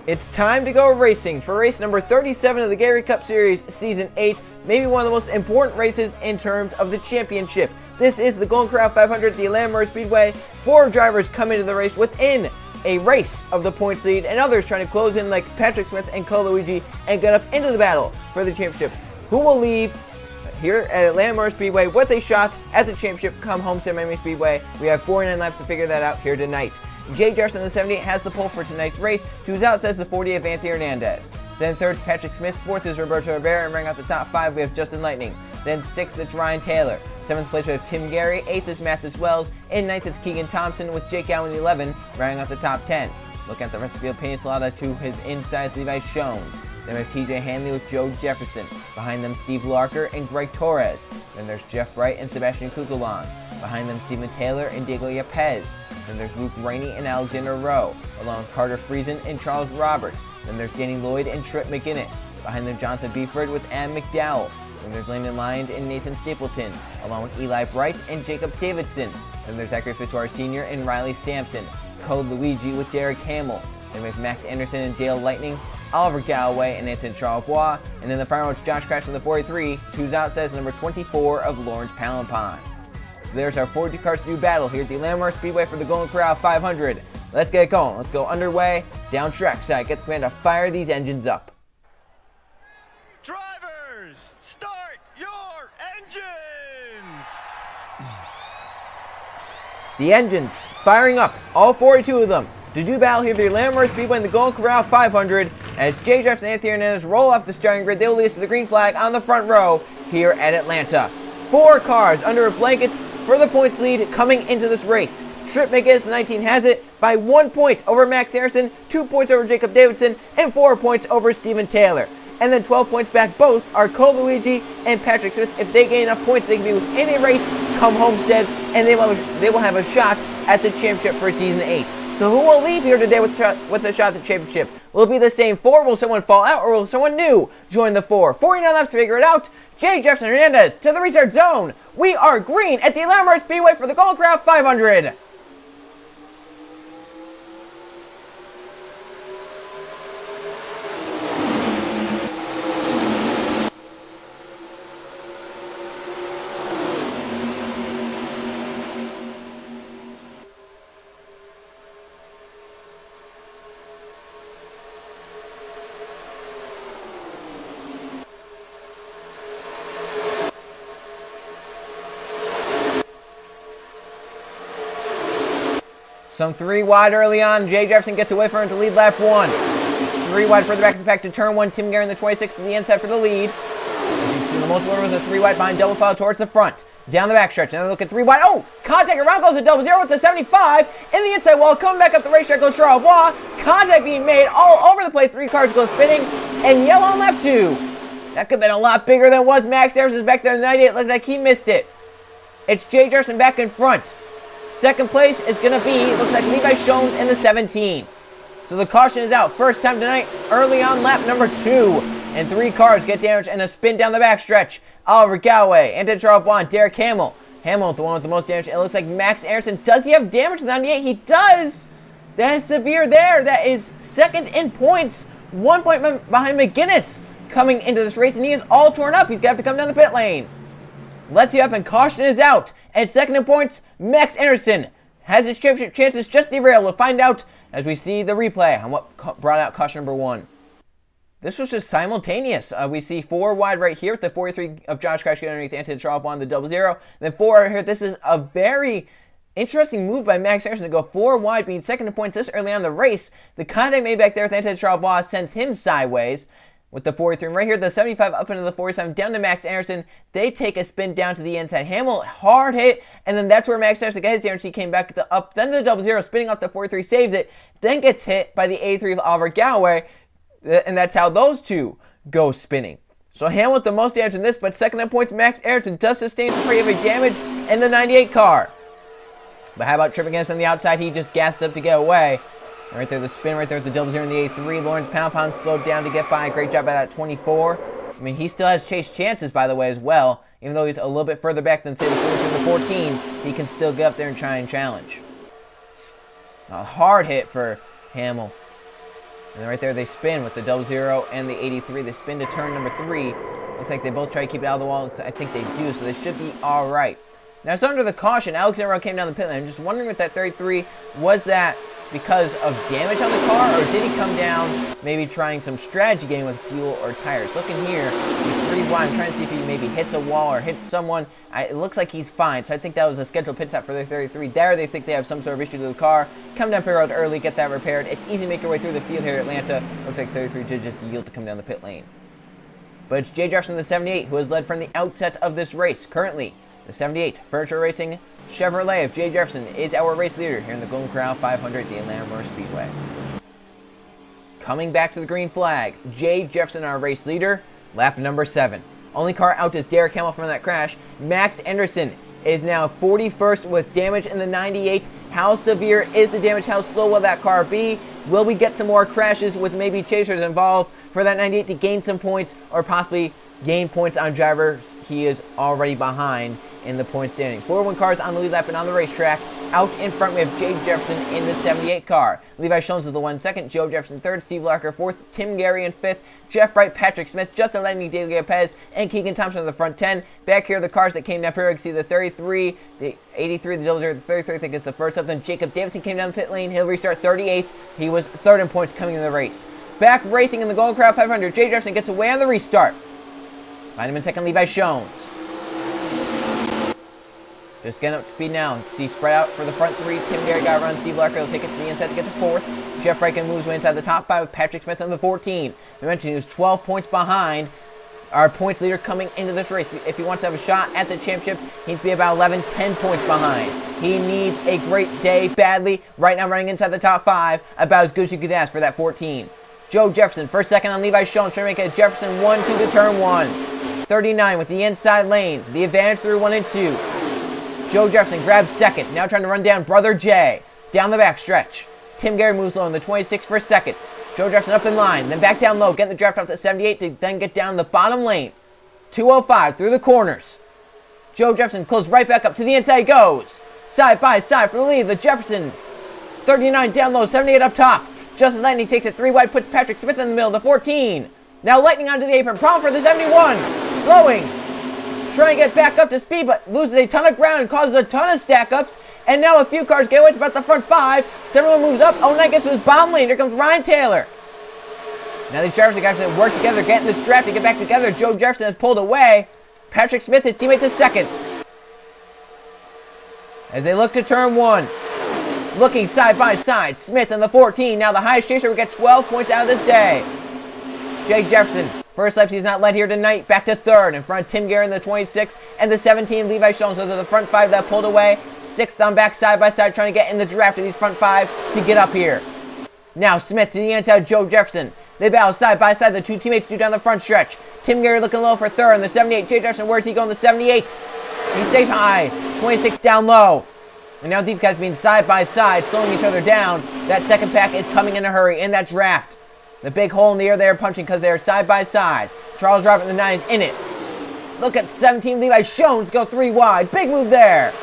It's time to go racing for race number 37 of the Gatorade Cup Series Season 8, maybe one of the most important races in terms of the championship. This is the Corral 500 at the Atlanta Motor Speedway. 4 drivers come into the race within a race of the points lead, and others trying to close in like Patrick Smith and Luigi and get up into the battle for the championship. Who will leave here at Atlanta Motor Speedway with a shot at the championship come Homestead Miami Speedway? We have 49 laps to figure that out here tonight. Jay Jefferson in the 78 has the pole for tonight's race. 2's out says the 40 of Anthony Hernandez. Then 3rd Patrick Smith, 4th is Roberto Rivera, and rounding out the top 5 we have Justin Lightning. Then 6th it's Ryan Taylor. 7th place we have Tim Gary, 8th is Mathis Wells, and 9th it's Keegan Thompson with Jake Allen 11, rounding out the top 10. Looking at the rest of the field, Pena Salata to his inside, Levi Schoen. Then we have TJ Hanley with Joe Jefferson. Behind them, Steve Larker and Greg Torres. Then there's Jeff Bright and Sebastian Kukulon. Behind them, Stephen Taylor and Diego Yepez. Then there's Luke Rainey and Alexander Rowe, along with Carter Friesen and Charles Robert. Then there's Danny Lloyd and Trip McGinnis. Behind them, Jonathan Beeford with Ann McDowell. Then there's Landon Lyons and Nathan Stapleton, along with Eli Bright and Jacob Davidson. Then there's Zachary Fitzwater Sr. and Riley Sampson. Code Luigi with Derek Hamill. Then we have Max Anderson and Dale Lightning, Oliver Galloway and Anton Charlebois. And then the final it's Josh Crash in the 43. 2's out says number 24 of Lawrence Palampon. So there's our 42 cars to do battle here at the Atlanta Motor Speedway for the Corral 500. Let's get going. Let's go underway, down trackside. Get the command to fire these engines up. Drivers, start your engines! The engines firing up, all 42 of them, to do battle here at the Atlanta Motor Speedway in the Corral 500. As Jay Jefferson and Anthony Hernandez roll off the starting grid, they will lead us to the green flag on the front row here at Atlanta. 4 cars under a blanket for the points lead coming into this race. Trip McGinnis, the 19, has it by 1 point over Max Harrison, 2 points over Jacob Davidson, and 4 points over Stephen Taylor. And then 12 points back both are Cole Luigi and Patrick Smith. If they gain enough points, they can be within a race come Homestead, and they will have a shot at the championship for Season 8. So who will leave here today with a shot at the championship? Will it be the same 4? Will someone fall out, or will someone new join the 4? 49 laps to figure it out. Jay Jefferson Hernandez to the restart zone. We are green at the Atlanta Motor Speedway for the Corral 500. Some 3 wide early on. Jay Jefferson gets away from him to lead lap 1. 3 wide further back in the pack to turn 1. Tim Gary in the 26 to the inside for the lead. As you can see, the most order was a 3 wide behind double file towards the front. Down the backstretch. Now look at 3 wide. Oh! Contact around goes to 00 with the 75. In the inside wall. Coming back up the racetrack goes Charlebois. Contact being made all over the place. 3 cars go spinning. And yellow on lap 2. That could have been a lot bigger than it was. Max Harrison's back there in the 98. Looks like he missed it. It's Jay Jefferson back in front. Second place is going to be, looks like Levi Schoen in the 17. So the caution is out. First time tonight, early on lap number 2. And 3 cars get damaged and a spin down the backstretch. Oliver Galloway, Anton Charlebois, Derek Hamill. Hamill, the one with the most damage. It looks like Max Anderson. Does he have damage to the 98? He does. That is severe there. That is second in points. 1 point behind McGinnis coming into this race. And he is all torn up. He's going to have to come down the pit lane. Let's see up and caution is out. And second in points, Max Anderson has his championship chances just derailed. We'll find out as we see the replay on what brought out caution number 1. This was just simultaneous. We see 4 wide right here with the 43 of Josh Crash underneath Anton Charlebois on the 00. Then 4 right here. This is a very interesting move by Max Anderson to go 4 wide, being second in points this early on in the race. The contact made back there with Anton Charlebois sends him sideways. With the 43 right here, the 75 up into the 47, down to Max Anderson. They take a spin down to the inside. Hamill, hard hit, and then that's where Max Anderson got his damage. He came back up, then the 00, spinning off the 43, saves it, then gets hit by the 83 of Oliver Galloway, and that's how those 2 go spinning. So Hamill with the most damage in this, but second in points, Max Anderson does sustain some pretty heavy damage in the 98 car. But how about Trip McGinnis on the outside? He just gassed up to get away. Right there, the spin right there with the 00 in the 83. Lawrence Palampon slowed down to get by. Great job by that 24. I mean, he still has chase chances, by the way, as well. Even though he's a little bit further back than, say, the 42 and the 14, he can still get up there and try and challenge. A hard hit for Hamill. And right there they spin with the 00 and the 83. They spin to turn number 3. Looks like they both try to keep it out of the wall. I think they do, so they should be all right. Now, so under the caution, Alexander came down the pit lane. I'm just wondering with that 33, was that because of damage on the car, or did he come down maybe trying some strategy game with fuel or tires? Looking here, he's 3 wide. I'm trying to see if he maybe hits a wall or hits someone. It looks like he's fine, so I think that was a scheduled pit stop for the 33. There, they think they have some sort of issue to the car. Come down pit road early, get that repaired. It's easy to make your way through the field here at Atlanta. Looks like 33 did just yield to come down the pit lane. But it's Jay Jefferson, the 78, who has led from the outset of this race. Currently, the 78 Furniture Racing Chevrolet of Jay Jefferson is our race leader here in the Golden Corral 500 at the Atlanta Motor Speedway. Coming back to the green flag, Jay Jefferson, our race leader, lap number 7. Only car out is Derek Hamill from that crash. Max Anderson is now 41st with damage in the 98. How severe is the damage? How slow will that car be? Will we get some more crashes with maybe chasers involved for that 98 to gain some points, or possibly gain points on drivers he is already behind in the point standings? 4-1 cars on the lead lap and on the racetrack. Out in front, we have Jay Jefferson in the 78 car. Levi Jones is the 1 second, Joe Jefferson 3rd, Steve Larker 4th, Tim Gary in 5th, Jeff Bright, Patrick Smith, Justin Lenny, Daily Lopez, and Keegan Thompson in the front 10. Back here, the cars that came down here, you can see the 33, the 83, the 00, the 33, I think is the first up. Then Jacob Davison came down the pit lane. He'll restart 38th. He was 3rd in points coming in the race. Back racing in the Golden Corral 500, Jay Jefferson gets away on the restart. Find him in second, Levi Jones. Just getting up to speed now. See spread out for the front 3. Tim Gary got around. Steve Larker will take it to the inside to get to 4th. Jeff Braken moves way inside the top 5 with Patrick Smith on the 14. We mentioned he was 12 points behind our points leader coming into this race. If he wants to have a shot at the championship, he needs to be about 11, 10 points behind. He needs a great day badly. Right now running inside the top 5, about as good as you could ask for that 14. Joe Jefferson, 1st, 2nd on Levi Jones, trying to make it Jefferson 1-2 to turn 1. 39 with the inside lane. The advantage through 1 and 2. Joe Jefferson grabs 2nd. Now trying to run down Brother Jay. Down the back stretch. Tim Gary moves low in the 26 for 2nd. Joe Jefferson up in line. Then back down low. Getting the draft off the 78 to then get down the bottom lane. 205 through the corners. Joe Jefferson closes right back up to the inside. He goes. Side by side for the lead. The Jeffersons. 39 down low. 78 up top. Justin Lightning takes it 3 wide. Puts Patrick Smith in the middle. The 14. Now Lightning onto the apron. Problem for the 71. Slowing. Trying to get back up to speed, but loses a ton of ground and causes a ton of stack-ups. And now a few cars get away to about the front 5. So everyone moves up. 09 gets to his bottom lane. Here comes Ryan Taylor. Now these drivers are going to have to work together, get in this draft to get back together. Joe Jefferson has pulled away. Patrick Smith, his teammate, to 2nd. As they look to turn 1. Looking side by side. Smith and the 14. Now the highest chaser will get 12 points out of this day. Jay Jefferson. First laps, he's not led here tonight. Back to 3rd in front of Tim Gary in the 26 and the 17. Levi Jones. Those are the front 5 that pulled away. 6th on back side by side, trying to get in the draft of these front 5 to get up here. Now Smith to the inside, Joe Jefferson. They battle side by side. The 2 teammates do down the front stretch. Tim Gary looking low for 3rd in the 78. Jay Jefferson, where's he going? The 78. He stays high. 26 down low. And now these guys being side by side, slowing each other down. That 2nd pack is coming in a hurry in that draft. The big hole in the air they are punching because they are side by side. Charles Robert in the 9 is in it. Look at 17 Levi Jones go 3 wide. Big move there.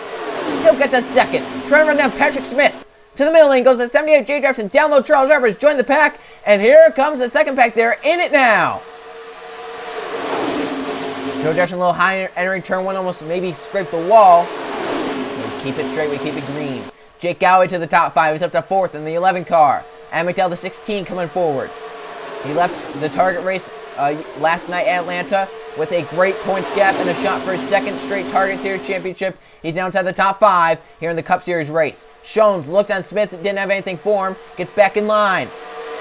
He'll get to 2nd. Trying to run down Patrick Smith. To the middle lane goes the 78 Jay Jefferson. Down low Charles Roberts joined the pack. And here comes the 2nd pack. They're in it now. Joe Jefferson a little high entering turn 1. Almost maybe scraped the wall. We keep it straight. We keep it green. Jake Galloway to the top 5. He's up to 4th in the 11 car. And McDowell the 16 coming forward. He left the target race last night at Atlanta with a great points gap and a shot for his 2nd straight Target Series championship. He's now inside the top 5 here in the Cup Series race. Jones looked on Smith, didn't have anything for him, gets back in line.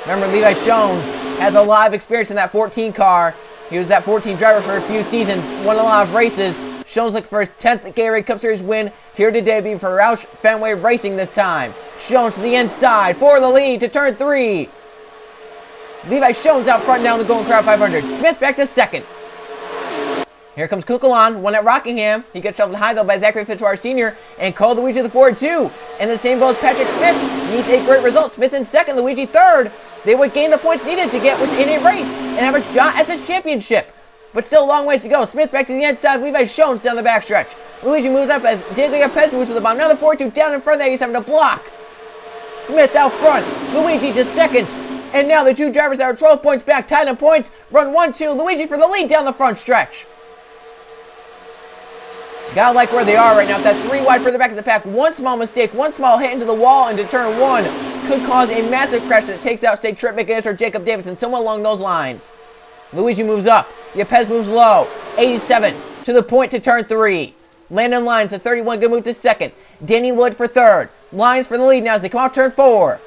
Remember, Levi Jones has a lot of experience in that 14 car. He was that 14 driver for a few seasons, won a lot of races. Jones looking for his 10th Gatorade Cup Series win here today, being for Roush Fenway Racing this time. Jones to the inside for the lead to turn 3. Levi Jones out front down the Golden Corral 500. Smith back to 2nd. Here comes Kukulon, one at Rockingham. He gets shoveled high though by Zachary Fitzwater Sr. and Cole Luigi the Ford 2. And the same goes Patrick Smith. Needs a great result. Smith in 2nd, Luigi 3rd. They would gain the points needed to get within a race and have a shot at this championship. But still a long ways to go. Smith back to the inside. Levi Jones down the backstretch. Luigi moves up as Diego Lopez moves to the bottom. Now the 4-2 down in front there. He's having to block. Smith out front. Luigi to 2nd. And now the two drivers that are 12 points back, tied in points, run 1-2. Luigi for the lead down the front stretch. Gotta like where they are right now. That 3 wide further back of the pack. One small mistake, one small hit into the wall into turn 1 could cause a massive crash that takes out, say, Trip McGinnis or Jacob Davidson, somewhere along those lines. Luigi moves up. Yepes moves low. 87 to the point to turn 3. Landon Lyons to 31, good move to second. Danny Wood for third. Lyons for the lead now as they come out turn 4.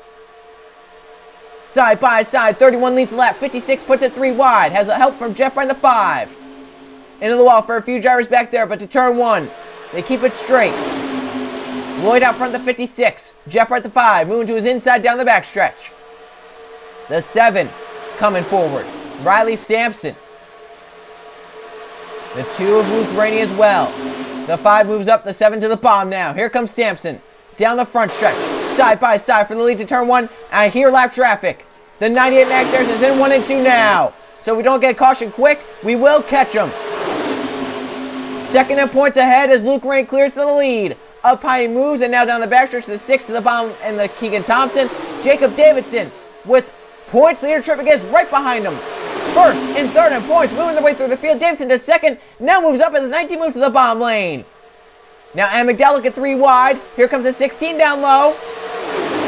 Side by side, 31 leads the lap. 56 puts it 3 wide. Has a help from Jeff by the 5. Into the wall for a few drivers back there, but to turn 1, they keep it straight. Lloyd out front the 56. Jeff at the 5, moving to his inside down the backstretch. The 7 coming forward. Riley Sampson. The 2 of Luke Rainey as well. The 5 moves up, the 7 to the bottom now. Here comes Sampson. Down the front stretch. Side by side for the lead to turn 1. And here lap traffic. The 98 Max Harrison is in 1 and 2 now. So if we don't get caution quick, we will catch him. Second in points ahead as Luke Rain clears to the lead. Up high he moves, and now down the backstretch to the 6 to the bottom, and the Keegan Thompson. Jacob Davidson with points. Leader Trip against right behind him. First and third in points, moving their way through the field. Davidson to second, now moves up as the 19 moves to the bottom lane. Now Adam McDowell at 3 wide. Here comes the 16 down low.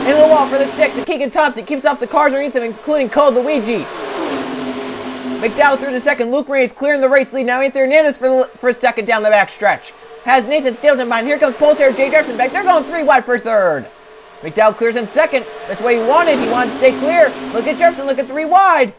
Into the wall for the 6, and Keegan Thompson keeps off the cars underneath him, including Cole Luigi. McDowell through the second. Luke Rain is clearing the race lead. Now Anthony Hernandez for second down the backstretch. Has Nathan Stapleton behind. Here comes Polestar, Jay Jefferson back. They're going 3 wide for third. McDowell clears in second. That's what he wanted. He wanted to stay clear. Look at Jefferson. Look at 3 wide.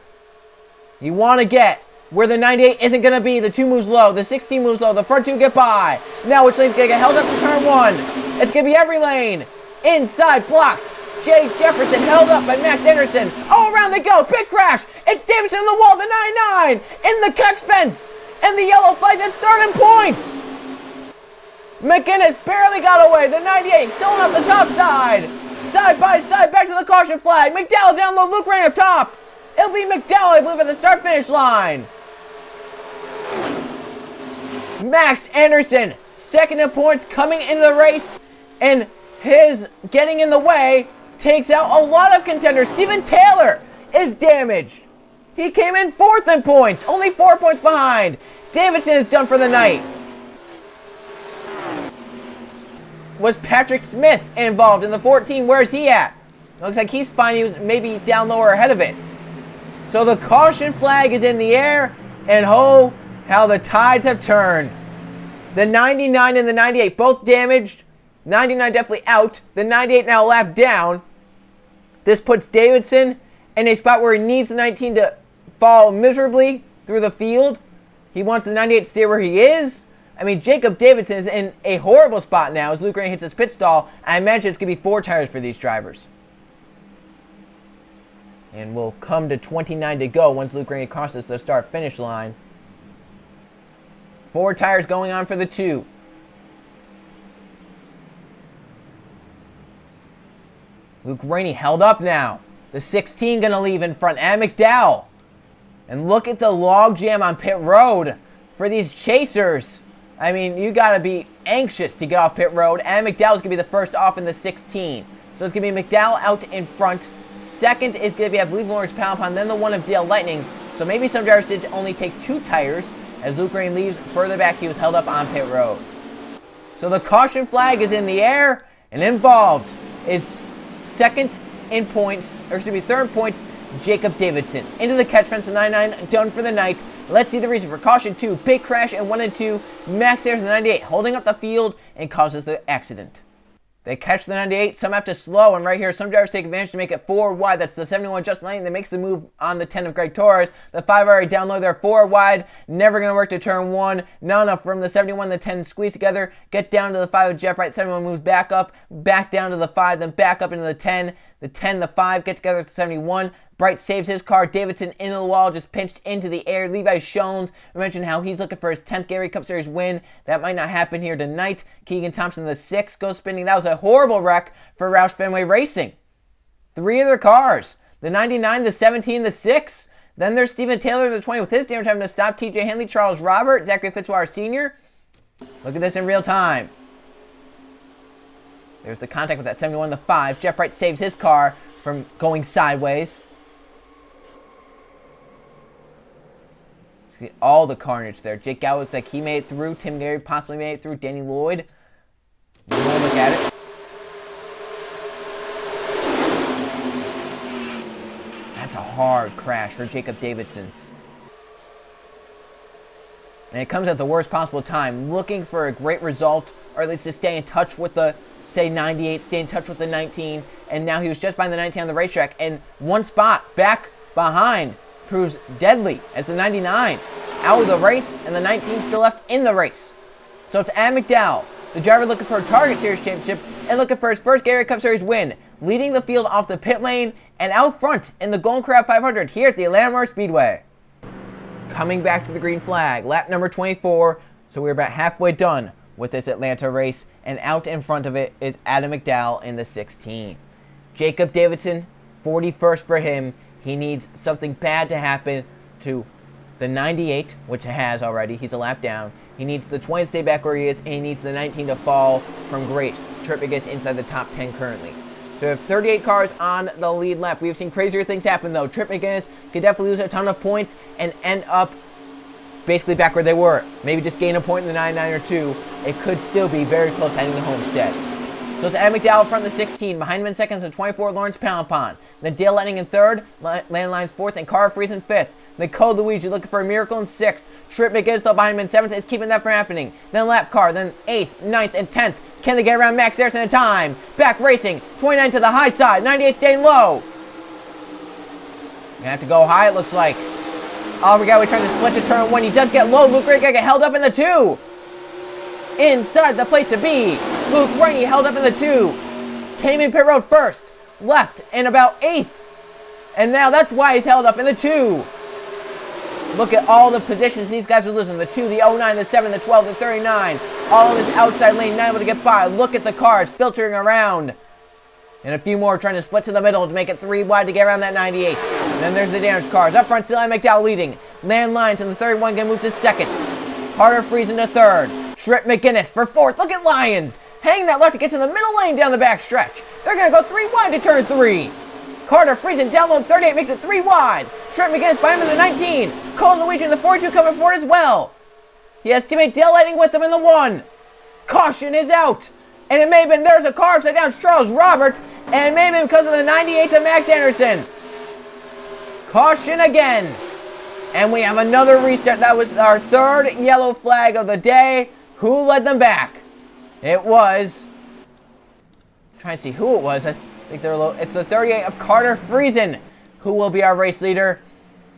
You want to get where the 98 isn't going to be. The 2 moves low. The 16 moves low. The front 2 get by. Now which lane's going to get held up to turn 1? It's going to be every lane. Inside blocked. Jay Jefferson held up by Max Anderson. All around they go. Pit crash. It's Davidson on the wall. The 99 in the catch fence. And the yellow flag is third in points. McGinnis barely got away. The 98 still on the top side. Side by side back to the caution flag. McDowell down low. Luke Rain up top. It'll be McDowell, I believe, at the start-finish line. Max Anderson, second in points, coming into the race. And his getting in the way takes out a lot of contenders. Steven Taylor is damaged. He came in 4th in points, only 4 points behind. Davidson is done for the night. Was Patrick Smith involved in the 14? Where's he at? Looks like he's fine. He was maybe down lower ahead of it. So the caution flag is in the air, and oh, how the tides have turned. The 99 and the 98 both damaged. 99 definitely out. The 98 now lap down. This puts Davidson in a spot where he needs the 19 to fall miserably through the field. He wants the 98 to stay where he is. I mean, Jacob Davidson is in a horrible spot now as Luke Rain hits his pit stall. I imagine it's going to be 4 tires for these drivers. And we'll come to 29 to go once Luke Rain crosses the start-finish line. 4 tires going on for the 2. Luke Rainey held up now. The 16 going to leave in front. And McDowell. And look at the log jam on pit road for these chasers. I mean, you got to be anxious to get off pit road. And McDowell's going to be the first off in the 16. So it's going to be McDowell out in front. Second is going to be, I believe, Lawrence Poundpond, then the one of Dale Lightning. So maybe some drivers did only take 2 tires. As Luke Rain leaves further back, he was held up on pit road. So the caution flag is in the air, and involved is second in points, or excuse me, third in points, Jacob Davidson. Into the catch fence, the 99 done for the night. Let's see the reason for caution 2. Big crash in 1 and 2. Max Ayers, the 98, holding up the field and causes the accident. They catch the 98. Some have to slow, and right here, some drivers take advantage to make it 4 wide. That's the 71 Justin Lane that makes the move on the 10 of Greg Torres. The 5 already down low there, 4 wide. Never going to work to turn 1. Not enough from the 71, the 10 squeeze together. Get down to the 5 of Jeff Wright. 71 moves back up, back down to the 5, then back up into the 10. The 10, the 5 get together with the 71. Bright saves his car. Davidson into the wall, just pinched into the air. Levi Shones, we mentioned how he's looking for his 10th Gatorade Cup Series win. That might not happen here tonight. Keegan Thompson, the 6, goes spinning. That was a horrible wreck for Roush Fenway Racing. 3 of their cars. The 99, the 17, the 6. Then there's Steven Taylor, the 20, with his damage having to stop. TJ Henley, Charles Robert, Zachary Fitzwater Sr. Look at this in real time. There's the contact with that 71, the 5. Jeff Wright saves his car from going sideways. See all the carnage there. Jake Galloway looks like he made it through. Tim Gary possibly made it through. Danny Lloyd. One more look at it. That's a hard crash for Jacob Davidson. And it comes at the worst possible time, looking for a great result, or at least to stay in touch with the, say, 98, stay in touch with the 19, and now he was just behind the 19 on the racetrack, and one spot back behind proves deadly as the 99 out of the race, and the 19 still left in the race. So it's Adam McDowell, the driver looking for a Target Series championship and looking for his first Gatorade Cup Series win, leading the field off the pit lane and out front in the Golden Corral 500 here at the Atlanta Motor Speedway. Coming back to the green flag, lap number 24, so we're about halfway done with this Atlanta race, and out in front of it is Adam McDowell in the 16. Jacob Davidson, 41st for him. He needs something bad to happen to the 98, which has already. He's a lap down. He needs the 20 to stay back where he is, and he needs the 19 to fall from great. Trip gets inside the top 10 currently. So we have 38 cars on the lead lap. We've seen crazier things happen, though. Trip McGinnis could definitely lose a ton of points and end up basically back where they were. Maybe just gain a point in the 99 or 2. It could still be very close heading to Homestead. So it's Adam McDowell front of the 16. Behind him in second is the 24, Lawrence Palapon. Then Dale Letting in third, Landline's fourth, and Carl Fries in fifth. Then Cole Luigi looking for a miracle in sixth. Trip McGinnis, though, behind him in seventh, is keeping that from happening. Then lap car, then 8th, 9th, and 10th. Can they get around Max Harrison in time? Back racing, 29 to the high side, 98 staying low. Gonna have to go high, it looks like. Oliver Galloway trying to split to turn 1. He does get low. Luke Ray get held up in the 2. Inside the place to be. Luke Rainey held up in the 2. Came in pit road first. Left in about 8th. And now that's why he's held up in the 2. Look at all the positions these guys are losing. The 2, the 09, the 7, the 12, the 39. All of his outside lane, not able to get by. Look at the cars filtering around. And a few more trying to split to the middle to make it 3 wide to get around that 98. And then there's the damaged cars. Up front, still Adam McDowell leading. Landlines in the 31 going to move to second. Carter Fries into third. Trip McGinnis for fourth. Look at Lyons. Hanging that left to get to the middle lane down the back stretch. They're going to go 3 wide to turn 3. Carter Fries in down low 38 makes it 3 wide. Trip McGinnis by him in the 19. Cole Luigi in the 42 coming forward as well. He has teammate Dale Lighting with him in the 1. Caution is out. And it may have been, there's a car upside down, Charles Robert. And it may have been because of the 98 to Max Anderson. Caution again. And we have another restart. That was our 3rd yellow flag of the day. Who led them back? It was, I'm trying to see who it was. I think they're low. It's the 38 of Carter Friesen, who will be our race leader.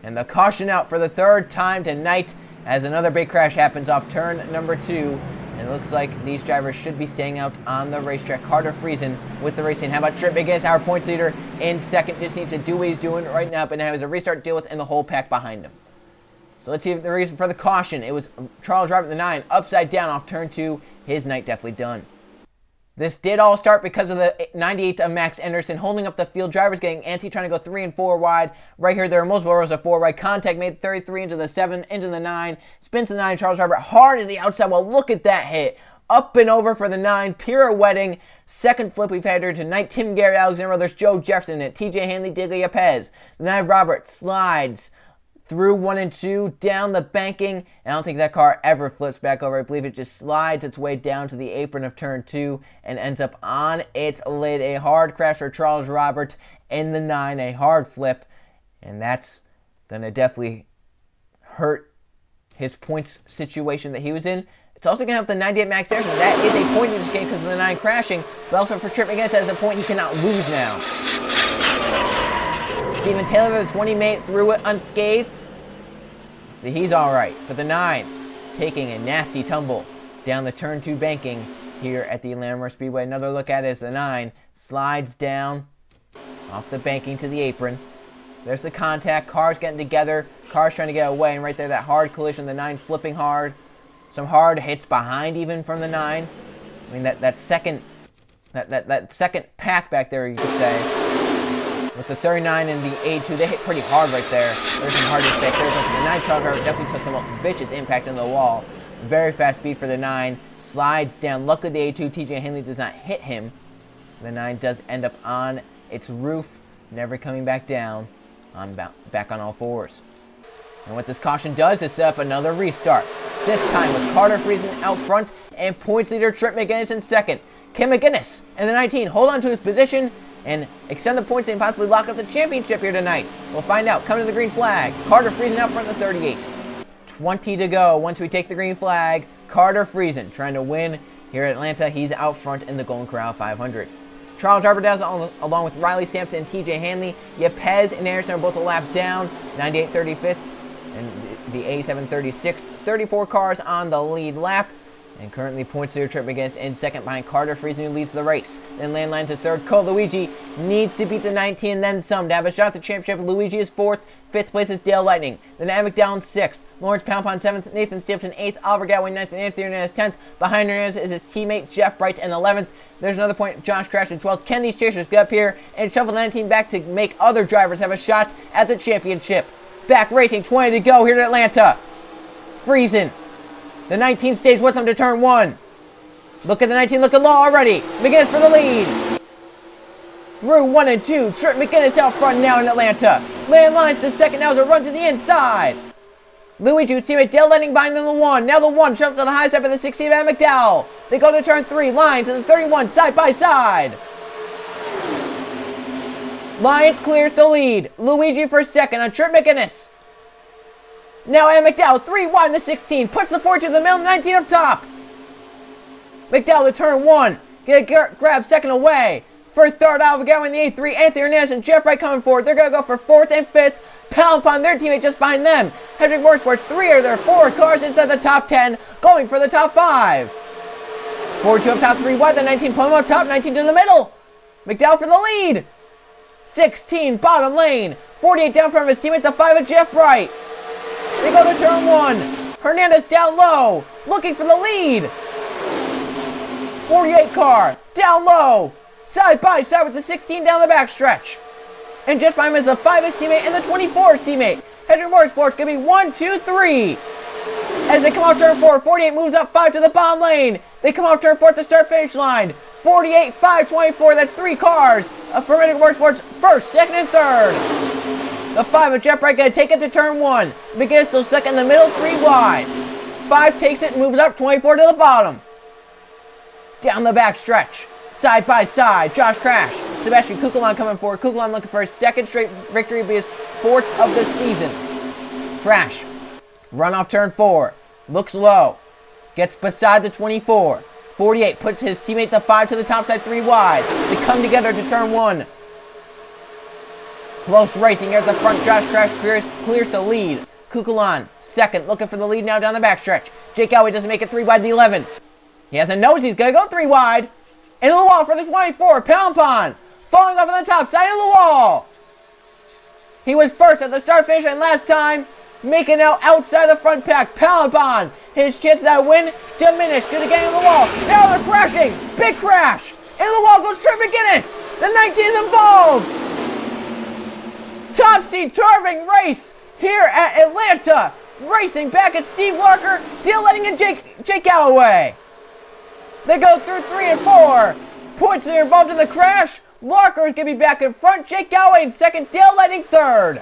And the caution out for the 3rd time tonight as another big crash happens off turn number 2. And it looks like these drivers should be staying out on the racetrack. Carter Friesen with the racing. How about Trip McGinnis, our points leader, in second? Just needs to do what he's doing right now, but now has a restart to deal with and the whole pack behind him. So let's see the reason for the caution. It was Charles Robert, the 9, upside down off turn 2. His night definitely done. This did all start because of the 98 of Max Anderson holding up the field. Drivers getting antsy, trying to go 3 and 4 wide. Right here, there are multiple rows of 4 wide. Contact made 33 into the 7, into the 9. Spins the 9, Charles Robert hard to the outside. Well, look at that hit. Up and over for the 9, pirouetting. Second flip we've had here tonight. Tim Gary, Alexander Brothers, Joe Jefferson, and TJ Hanley, Diglia Pez. The 9, Robert slides through 1 and 2, down the banking. And I don't think that car ever flips back over. I believe it just slides its way down to the apron of turn 2 and ends up on its lid. A hard crash for Charles Robert in the 9, a hard flip. And that's going to definitely hurt his points situation that he was in. It's also going to help the 98 Max Harrison. That is a point in this game because of the 9 crashing. But also for Trip McGinnis, that is a point he cannot lose now. Steven Taylor, the 20 mate, through it unscathed. So he's all right. But the 9 taking a nasty tumble down the turn 2 banking here at the Atlanta Motor Speedway. Another look at it as the 9 slides down off the banking to the apron. There's the contact. Cars getting together. Cars trying to get away. And right there, that hard collision. The 9 flipping hard. Some hard hits behind even from the 9. I mean, that second pack back there, you could say. With the 39 and the A2, they hit pretty hard right there. There's some hard hits back there. The 9 Charles Robert definitely took the most vicious impact on the wall. Very fast speed for the 9. Slides down. Luckily, the A2, TJ Henley, does not hit him. The 9 does end up on its roof, never coming back down. Back on all fours. And what this caution does is set up another restart. This time with Carter Friesen out front and points leader Trip McGinnis in second. Can McGinnis and the 19 hold on to his position and extend the points and possibly lock up the championship here tonight? We'll find out. Coming to the green flag. Carter Friesen out front in the 38. 20 to go once we take the green flag. Carter Friesen trying to win here at Atlanta. He's out front in the Golden Corral 500. Charles Arbordaz along with Riley Sampson and TJ Hanley. Yepez and Anderson are both a lap down. 98 35th and the 87 36th. 34 cars on the lead lap. And currently points leader Trip McGinnis in second behind Carter Friesen, who leads the race. Then landlines to third. Cole Luigi needs to beat the 19 and then some to have a shot at the championship. Luigi is fourth. Fifth place is Dale Lightning. Then Adam McDowell in sixth. Lawrence Poundpond seventh. Nathan Stapleton eighth. Oliver Gadwin ninth. And Anthony Hernandez 10th. Behind Hernandez is his teammate Jeff Bright in 11th. There's another point. Josh Crash in 12th. Can these chasers get up here and shuffle the 19 back to make other drivers have a shot at the championship? Back racing. 20 to go here at Atlanta. Friesen. The 19 stays with him to turn one. Look at the 19, look at Law already. McGinnis for the lead. Through 1 and 2, Trip McGinnis out front now in Atlanta. Landlines to second, now is a run to the inside. Luigi's teammate Dale Lenning behind them the 1. Now the 1 shoved to the high side for the 16 at McDowell. They go to turn 3, Lyons and the 31 side by side. Lyons clears the lead. Luigi for second on Trip McGinnis. Now Adam McDowell, 3 wide in the 16, puts the 4 to the middle, 19 up top. McDowell to turn 1, grab second away. For third, Oliver Gadwin in the 8-3, Anthony Hernandez and Jeff Wright coming forward. They're going to go for fourth and fifth. Pound upon their teammate just behind them. Hendrick Motorsports, 3 of their 4 cars inside the top 10, going for the top 5. 4-2 up top, 3 wide, the 19 Plum up top, 19 to the middle. McDowell for the lead. 16 bottom lane, 48 down from his teammate, the 5 of Jeff Wright. They go to turn 1. Hernandez down low, looking for the lead. 48 car, down low, side by side with the 16 down the backstretch. And just behind him is the 5's teammate and the 24's teammate. Hendrick Motorsports going to be 1, 2, 3. As they come off turn 4, 48 moves up 5 to the bottom lane. They come off turn 4 at the start-finish line. 48, 5, 24, that's 3 cars. For Hendrick Motorsports, first, second, and third. The 5 of Jeff Wright going to take it to turn 1. McGinnis still stuck in the middle, 3 wide. 5 takes it and moves up 24 to the bottom. Down the back stretch, side by side, Josh Crash. Sebastian Kukulon coming forward. Kukulon looking for his second straight victory, be his 4th of the season. Crash, run off turn 4, looks low, gets beside the 24. 48 puts his teammate the 5 to the top side, 3 wide. They come together to turn 1. Close racing here at the front. Josh Crash clears the lead. Kukulon, second, looking for the lead now down the backstretch. Jake Elway doesn't make it 3 wide, the 11. He has a nose, he's going to go 3 wide. Into the wall for the 24, Pound Pond. Falling off on the top side of the wall. He was first at the start finish line last time. Making out outside the front pack, Pound Pond. His chances at a win diminished due to getting in the wall. Now they're crashing. Big crash. Into the wall goes Trip McGinnis. The 19 is involved. Topsy-turving race here at Atlanta. Racing back at Steve Larker, Dale Lenning, and Jake Galloway. They go through 3 and 4. Points are involved in the crash. Larker is going to be back in front. Jake Galloway in second. Dale Lenning third.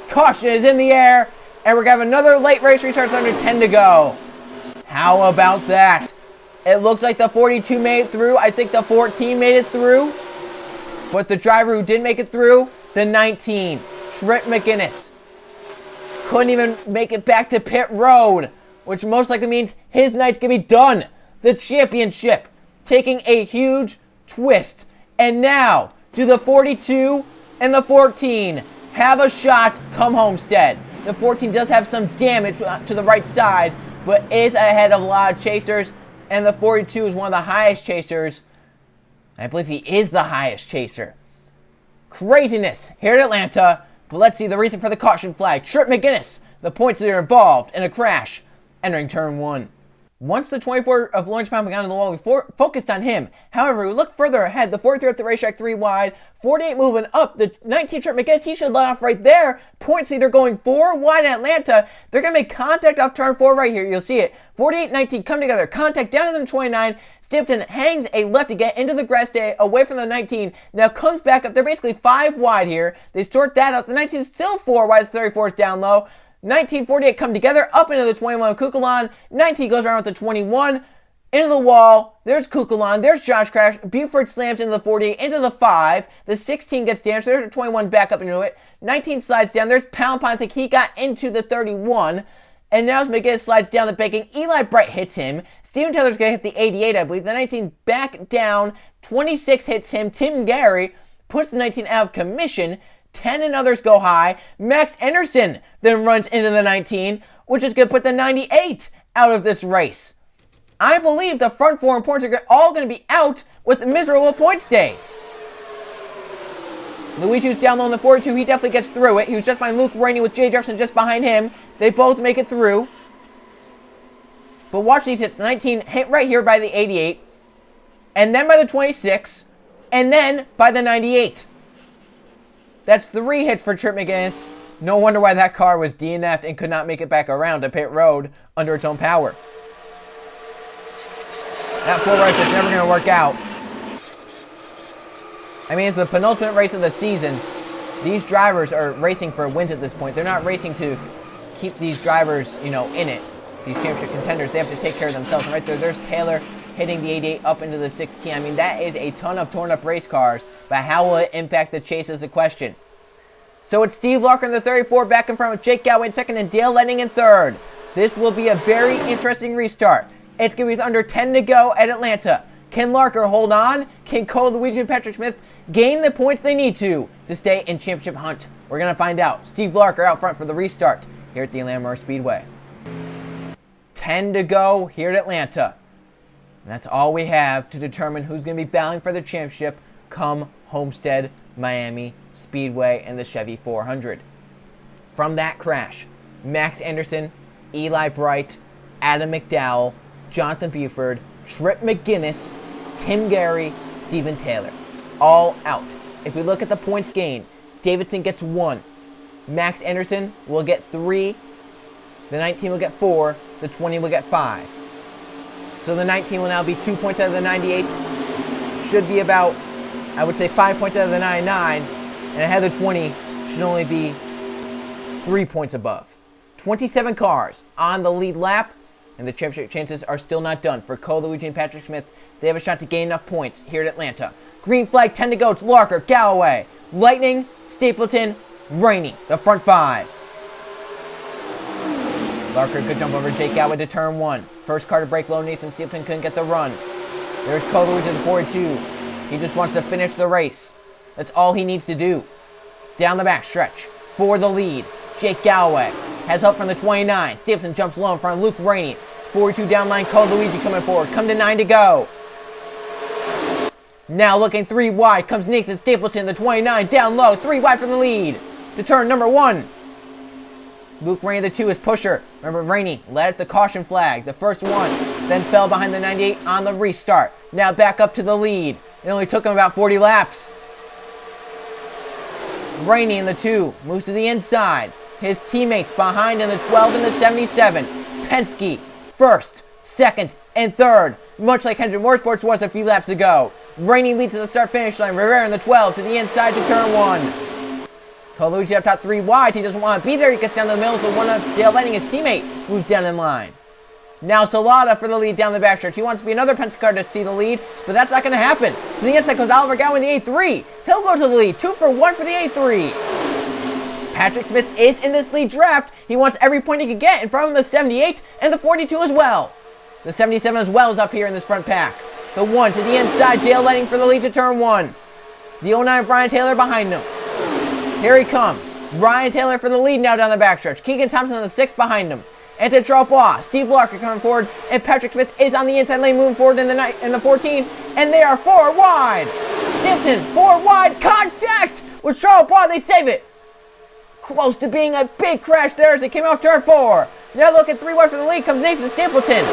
Caution is in the air. And we're going to have another late race restart with under 10 to go. How about that? It looks like the 42 made it through. I think the 14 made it through. But the driver who did make it through, the 19, Trip McGinnis, couldn't even make it back to pit road, which most likely means his night's going to be done. The championship taking a huge twist. And now, do the 42 and the 14 have a shot come Homestead? The 14 does have some damage to the right side, but is ahead of a lot of chasers. And the 42 is one of the highest chasers. I believe he is the highest chaser. Craziness here in Atlanta. But let's see the reason for the caution flag. Trip McGinnis, the points that are involved in a crash, entering turn 1. Once the 24 of Lawrence Pound got on the wall, we focused on him. However, we look further ahead. The 43 at the racetrack, 3 wide. 48 moving up. The 19 Trip McGinnis, he should let off right there. Points leader going 4 wide in Atlanta. They're going to make contact off turn 4 right here. You'll see it. 48, 19 come together. Contact down to the 29. Stapleton hangs a left to get into the grass day away from the 19. Now comes back up. They're basically 5 wide here. They sort that out. The 19 is still 4 wide. The 34 is down low. 1948 come together up into the 21 Kukulon. 19 goes around with the 21. Into the wall. There's Kukulon. There's Josh Crash. Buford slams into the 48, into the 5. The 16 gets damaged. There's a 21 back up into it. 19 slides down. There's Pound Pine. I think he got into the 31. And now as McGinnis slides down the banking, Eli Bright hits him. Steven Taylor's going to hit the 88, I believe. The 19 back down. 26 hits him. Tim Gary puts the 19 out of commission. 10 and others go high. Max Anderson then runs into the 19, which is going to put the 98 out of this race. I believe the front 4 and points are all going to be out with miserable point stays. Luigi's down low in the 42. He definitely gets through it. He was just behind Luke Rainey with Jay Jefferson just behind him. They both make it through. But watch these hits. 19 hit right here by the 88. And then by the 26. And then by the 98. That's 3 hits for Trip McGinnis. No wonder why that car was DNF'd and could not make it back around to pit road under its own power. That full race is never going to work out. I mean, it's the penultimate race of the season. These drivers are racing for wins at this point. They're not racing to keep these drivers, in it. These championship contenders, they have to take care of themselves. And right there's Taylor hitting the 88 up into the 16. I mean, that is a ton of torn up race cars. But how will it impact the chase is the question. So it's Steve Larker in the 34 back in front with Jake Galloway in second and Dale Lenning in third. This will be a very interesting restart. It's going to be with under 10 to go at Atlanta. Can Larker hold on? Can Cole, Luigi, and Patrick Smith gain the points they need to stay in championship hunt? We're going to find out. Steve Larker out front for the restart here at the Atlanta Motor Speedway. 10 to go here at Atlanta. And that's all we have to determine who's going to be battling for the championship come Homestead, Miami Speedway, and the Chevy 400. From that crash, Max Anderson, Eli Bright, Adam McDowell, Jonathan Buford, Trip McGinnis, Tim Gary, Steven Taylor. All out. If we look at the points gained, Davidson gets 1. Max Anderson will get 3. The 19 will get 4. The 20 will get 5. So the 19 will now be 2 points out of the 98. Should be about, I would say, 5 points out of the 99. And ahead of the 20 should only be 3 points above. 27 cars on the lead lap. And the championship chances are still not done. For Cole, Luigi, and Patrick Smith, they have a shot to gain enough points here at Atlanta. Green flag, 10 to go. It's Larker, Galloway, Lightning, Stapleton, Rainey, the front 5. Larker could jump over Jake Galloway to turn 1. First car to break low, Nathan Stapleton couldn't get the run. There's Cole, Luigi to the 42. He just wants to finish the race. That's all he needs to do. Down the back stretch for the lead. Jake Galloway has help from the 29. Stapleton jumps low in front of Luke Rainey. 42 down line, Cole Luigi coming forward. Come to 9 to go. Now looking 3 wide comes Nathan Stapleton, the 29, down low. 3 wide from the lead to turn number 1. Luke Rainey, the 2, is pusher. Remember, Rainey led at the caution flag. The first one then fell behind the 98 on the restart. Now back up to the lead. It only took him about 40 laps. Rainey in the 2 moves to the inside. His teammates behind in the 12 and the 77. Penske, first, second, and third. Much like Hendrick Motorsports was a few laps ago. Rainey leads to the start-finish line. Rivera in the 12 to the inside to turn 1. Colucci up top 3 wide. He doesn't want to be there. He gets down to the middle to one of Dale Lenning, his teammate, moves down in line. Now Salata for the lead down the backstretch. He wants to be another Penske car to see the lead, but that's not going to happen. To the inside comes Oliver Gowan in the A3. He'll go to the lead. 2 for 1 for the A3. Patrick Smith is in this lead draft. He wants every point he can get in front of the 78 and the 42 as well. The 77 as well is up here in this front pack. The 1 to the inside, Dale Lenning for the lead to turn 1. The 09 Brian Taylor behind him. Here he comes. Ryan Taylor for the lead now down the backstretch. Keegan Thompson on the 6 behind him. Anton Charles, Steve Larker coming forward, and Patrick Smith is on the inside lane moving forward in the 14, and they are 4 wide. Stilton, 4 wide, contact with Charles. They save it. Close to being a big crash there as they came off turn 4. Now looking 3 wide for the lead comes Nathan Stapleton.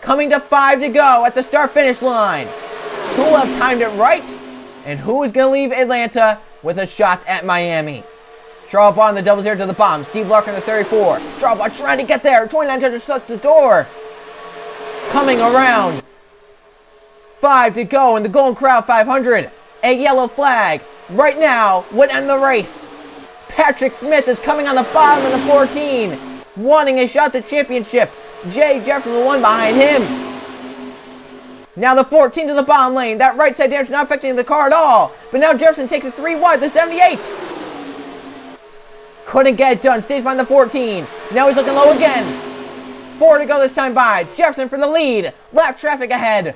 Coming to 5 to go at the start-finish line. Who will have timed it right? And who is going to leave Atlanta with a shot at Miami? Charles on the double zero to the bottom. Steve Larker in the 34. Charles trying to get there. 29 just shuts the door. Coming around. 5 to go in the Golden Corral 500. A yellow flag right now would end the race. Patrick Smith is coming on the bottom of the 14, wanting a shot at the championship. Jay Jefferson, the one behind him. Now the 14 to the bottom lane. That right side damage not affecting the car at all. But now Jefferson takes it 3 wide, the 78. Couldn't get it done. Stays behind the 14. Now he's looking low again. 4 to go this time by. Jefferson for the lead. Lap traffic ahead.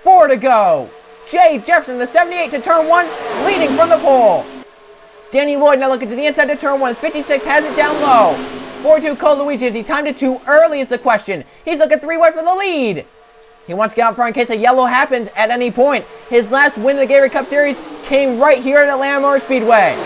4 to go. Jay Jefferson, the 78 to turn 1, leading from the pole. Danny Lloyd now looking to the inside to turn 1. 56 has it down low. 42 Cole Luigi. Is he timed it too early is the question. He's looking 3 wide for the lead. He wants to get out front in case a yellow happens at any point. His last win in the Gatorade Cup Series came right here at Atlanta Motor Speedway.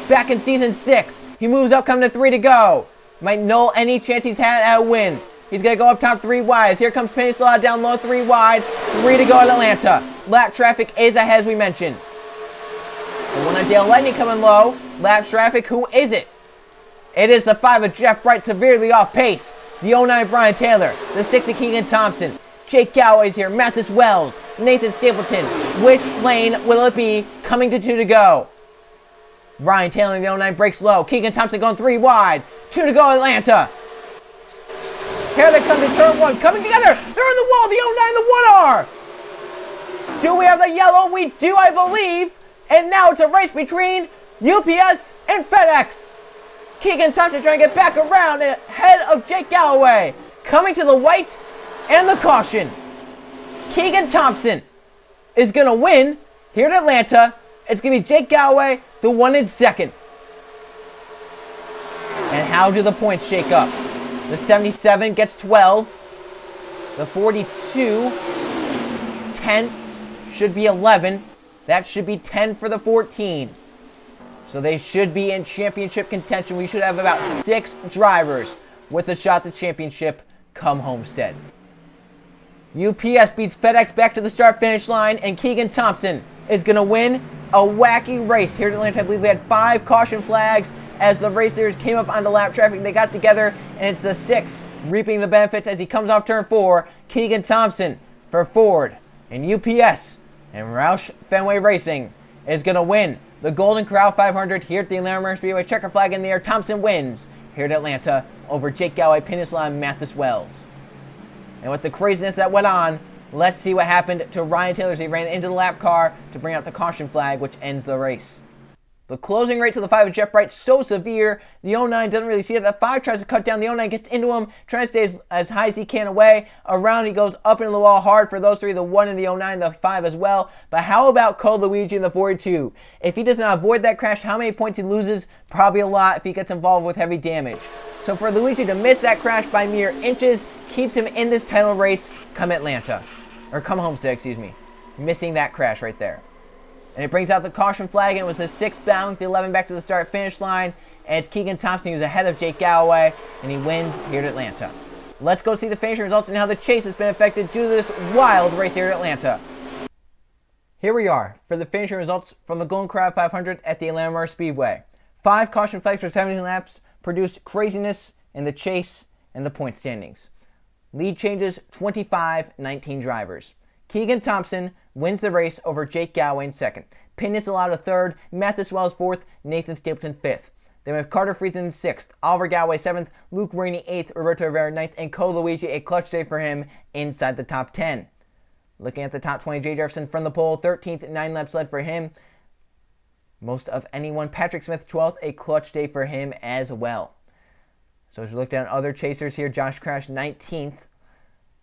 Back in Season 6. He moves up, coming to 3 to go. Might null any chance he's had at a win. He's going to go up top 3 wide. Here comes Peninsula down low 3 wide. 3 to go at Atlanta. Lap traffic is ahead as we mentioned. The one on Dale Lightning coming low. Lap traffic, who is it? It is the 5 of Jeff Bright, severely off pace. The 09 Brian Taylor. The 6 of Keegan Thompson. Jake Galloway's here. Mathis Wells. Nathan Stapleton. Which lane will it be? Coming to 2 to go. Brian Taylor in the 09 breaks low. Keegan Thompson going 3 wide. 2 to go Atlanta. Here they come to turn 1. Coming together. They're in the wall. The 09 the 1R. Do we have the yellow? We do, I believe. And now it's a race between UPS and FedEx. Keegan Thompson trying to get back around ahead of Jake Galloway. Coming to the white and the caution. Keegan Thompson is going to win here at Atlanta. It's going to be Jake Galloway, the 1 in 2nd. And how do the points shake up? The 77 gets 12. The 42, 10th, should be 11. That should be 10 for the 14. So they should be in championship contention. We should have about 6 drivers with a shot at the championship come Homestead. UPS beats FedEx back to the start-finish line, and Keegan Thompson is going to win a wacky race here at Atlanta. I believe we had 5 caution flags as the race leaders came up onto lap traffic. They got together, and it's the 6 reaping the benefits as he comes off turn 4. Keegan Thompson for Ford and UPS and Roush Fenway Racing is going to win the Golden Corral 500 here at the Atlanta Motor Speedway. Checker flag in the air. Thompson wins here at Atlanta over Jake Galloway, Peninsula, and Mathis Wells. And with the craziness that went on, let's see what happened to Ryan Taylor as he ran into the lap car to bring out the caution flag, which ends the race. The closing rate to the 5 of Jeff Bright so severe, the 09 doesn't really see it. The 5 tries to cut down, the 09 gets into him, trying to stay as high as he can away. Around he goes up into the wall hard for those 3, the 1 in the 09, the 5 as well. But how about Cole Luigi in the 42? If he does not avoid that crash, how many points he loses? Probably a lot if he gets involved with heavy damage. So for Luigi to miss that crash by mere inches keeps him in this title race come Atlanta. Or come Homestead, excuse me. Missing that crash right there. And it brings out the caution flag, and it was the 6 bound, the 11 back to the start-finish line. And it's Keegan Thompson who's ahead of Jake Galloway, and he wins here at Atlanta. Let's go see the finishing results and how the chase has been affected due to this wild race here at Atlanta. Here we are for the finishing results from the Golden Corral 500 at the Atlanta Motor Speedway. 5 caution flags for 17 laps produced craziness in the chase and the point standings. Lead changes 25-19 drivers. Keegan Thompson wins the race over Jake Galloway in 2nd. Peninsula to 3rd, Mathis Wells 4th, Nathan Stapleton 5th. Then we have Carter Friesen in 6th, Oliver Galloway 7th, Luke Rainey 8th, Roberto Rivera 9th, and Cole Luigi, a clutch day for him inside the top 10. Looking at the top 20, Jay Jefferson from the pole, 13th, 9 laps led for him. Most of anyone. Patrick Smith 12th, a clutch day for him as well. So as we look down other chasers here, Josh Crash 19th.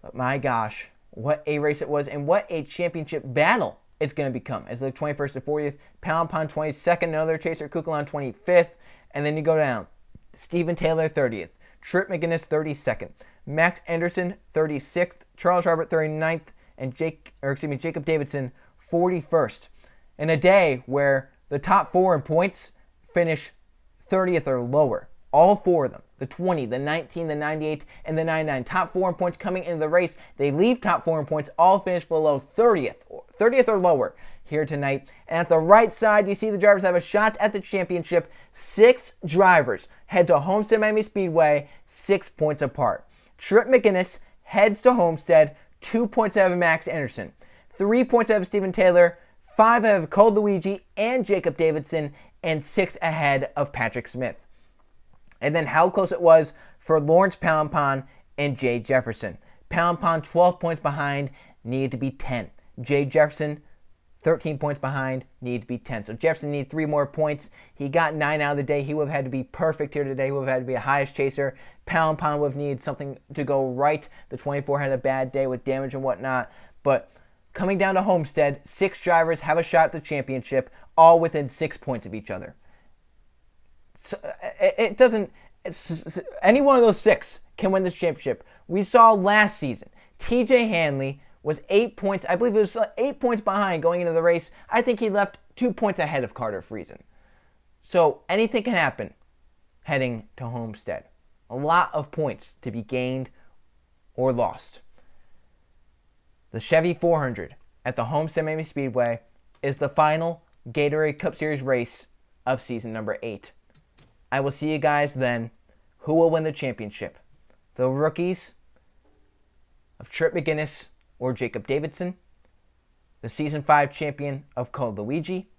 But my gosh, what a race it was, and what a championship battle it's going to become. As we look 21st to 40th, Pound Pond 22nd, another chaser, Kukulon 25th, and then you go down. Stephen Taylor 30th, Trip McGinnis 32nd, Max Anderson 36th, Charles Robert 39th, and Jacob Davidson 41st. In a day where the top 4 in points finish 30th or lower. All 4 of them. The 20, the 19, the 98, and the 99. Top 4 in points coming into the race. They leave top 4 in points, all finish below 30th or lower here tonight. And at the right side, you see the drivers have a shot at the championship. 6 drivers head to Homestead Miami Speedway, 6 points apart. Trip McGinnis heads to Homestead, 2 points ahead of Max Anderson. 3 points ahead of Stephen Taylor, 5 ahead of Cole Luigi and Jacob Davidson, and 6 ahead of Patrick Smith. And then how close it was for Lawrence Palmpon and Jay Jefferson. Palmpon 12 points behind, needed to be 10. Jay Jefferson 13 points behind, needed to be 10. So Jefferson needed 3 more points. He got 9 out of the day. He would have had to be perfect here today. He would have had to be a highest chaser. Palmpon would have needed something to go right. The 24 had a bad day with damage and whatnot. But coming down to Homestead, 6 drivers have a shot at the championship, all within 6 points of each other. So any one of those 6 can win this championship. We saw last season, TJ Hanley was 8 points, I believe it was 8 points behind going into the race. I think he left 2 points ahead of Carter Friesen. So anything can happen heading to Homestead. A lot of points to be gained or lost. The Chevy 400 at the Homestead Miami Speedway is the final Gatorade Cup Series race of season number 8. I will see you guys then. Who will win the championship? The rookies of Trip McGinnis or Jacob Davidson, the Season 5 champion of Cole Luigi,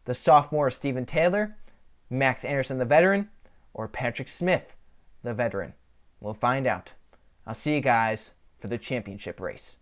the sophomore Steven Taylor, Max Anderson the veteran, or Patrick Smith the veteran. We'll find out. I'll see you guys for the championship race.